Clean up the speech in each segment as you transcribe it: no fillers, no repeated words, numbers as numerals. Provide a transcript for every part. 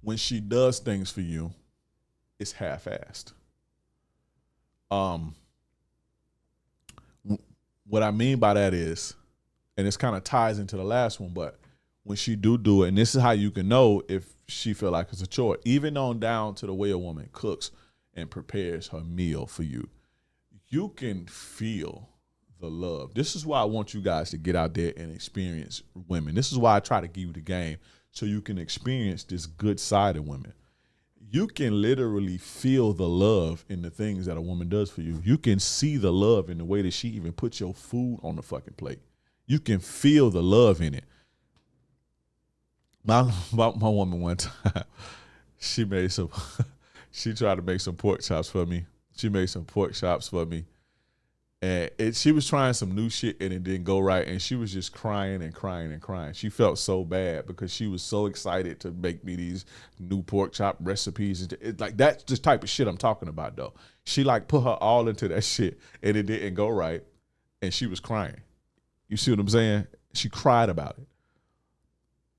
when she does things for you, it's half-assed. Um, what I mean by that is, and this kind of ties into the last one, but when she do it, and this is how you can know if she feel like it's a chore, even on down to the way a woman cooks and prepares her meal for you, you can feel the love. This is why I want you guys to get out there and experience women. This is why I try to give you the game so you can experience this good side of women. You can literally feel the love in the things that a woman does for you. You can see the love in the way that she even puts your food on the fucking plate. You can feel the love in it. My woman one time, she tried to make some pork chops for me. She made some pork chops for me. And she was trying some new shit and it didn't go right. And she was just crying and crying and crying. She felt so bad because she was so excited to make me these new pork chop recipes. It's like, that's the type of shit I'm talking about though. She like put her all into that shit and it didn't go right. And she was crying. You see what I'm saying? She cried about it.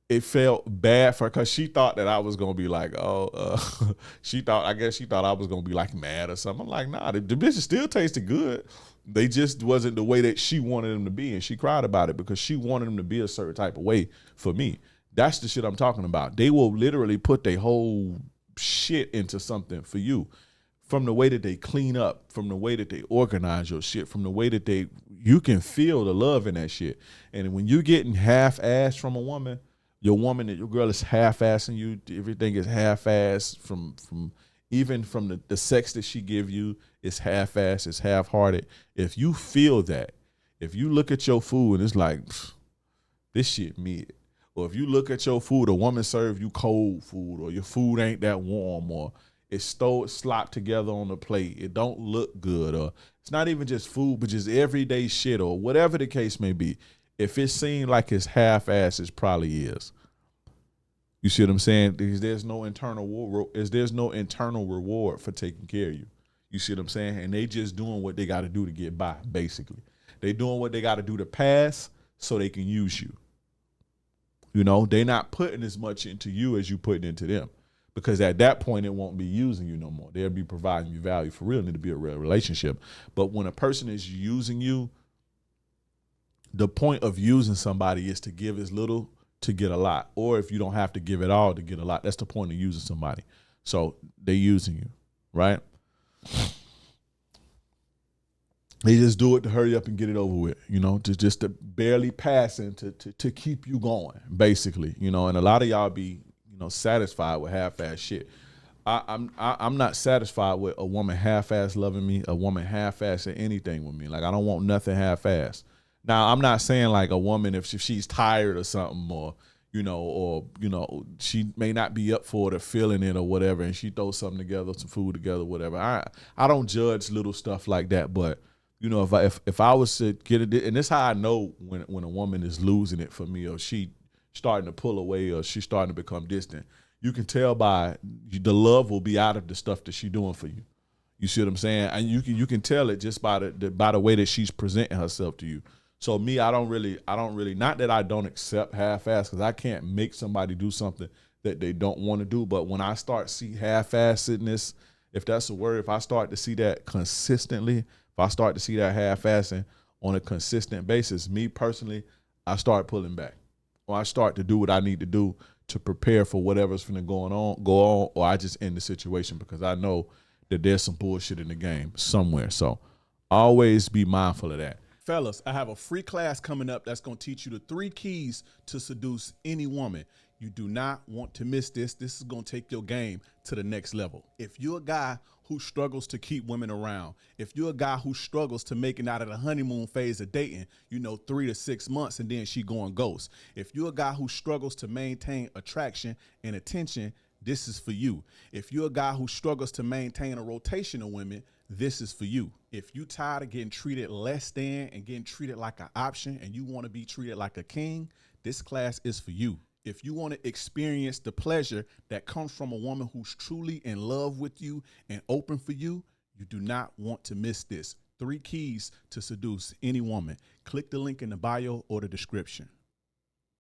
It felt bad for her because she thought that I was going to be like, I guess she thought I was going to be like mad or something. I'm like, nah, the bitches still tasted good. They just wasn't the way that she wanted them to be. And she cried about it because she wanted them to be a certain type of way for me. That's the shit I'm talking about. They will literally put their whole shit into something for you. From the way that they clean up, from the way that they organize your shit, from the way that you can feel the love in that shit. And when you're getting half-assed from a woman, your girl is half-assing you. Everything is half-assed from even from the sex that she give you. It's half-assed. It's half-hearted. If you feel that, if you look at your food and it's like, this shit mid, or if you look at your food, a woman serve you cold food, or your food ain't that warm, or it's slopped together on the plate, it don't look good, or it's not even just food, but just everyday shit, or whatever the case may be. If it seems like it's half-assed, it probably is. You see what I'm saying? Because there's no internal reward for taking care of you. You see what I'm saying? And they just doing what they got to do to get by, basically. They doing what they got to do to pass so they can use you. You know, they not putting as much into you as you putting into them. Because at that point, it won't be using you no more. They'll be providing you value for real. It need to be a real relationship. But when a person is using you, the point of using somebody is to give as little to get a lot. Or if you don't have to give it all to get a lot, that's the point of using somebody. So they're using you, right? They just do it to hurry up and get it over with, you know, to barely passing to keep you going, basically, you know. And a lot of y'all be, you know, satisfied with half-ass shit. I'm not satisfied with a woman half-ass loving me, a woman half-ass at anything with me. Like, I don't want nothing half-ass. Now, I'm not saying like a woman, if she's tired or something, or she may not be up for it or feeling it or whatever, and she throws something together, some food together, whatever. I don't judge little stuff like that, but you know, if I was to get it, and this is how I know when a woman is losing it for me, or she starting to pull away, or she's starting to become distant, you can tell by the love will be out of the stuff that she's doing for you. You see what I'm saying? And you can tell it just by the way that she's presenting herself to you. So me, I don't really, not that I don't accept half-ass, because I can't make somebody do something that they don't want to do. But when I start see half-assedness, if that's a word, if I start to see that consistently, if I start to see that half-assing on a consistent basis, me personally, I start pulling back, or I start to do what I need to do to prepare for whatever's going to go on, or I just end the situation because I know that there's some bullshit in the game somewhere. So always be mindful of that. Fellas, I have a free class coming up that's going to teach you the 3 keys to seduce any woman. You do not want to miss this. This is going to take your game to the next level. If you're a guy who struggles to keep women around, if you're a guy who struggles to making out of the honeymoon phase of dating, 3 to 6 months and then she going ghost. If you're a guy who struggles to maintain attraction and attention, this is for you. If you're a guy who struggles to maintain a rotation of women, this is for you. If you tired of getting treated less than and getting treated like an option, and you want to be treated like a king, this class is for you. If you want to experience the pleasure that comes from a woman who's truly in love with you and open for you, you do not want to miss this. 3 keys to seduce any woman. Click the link in the bio or the description.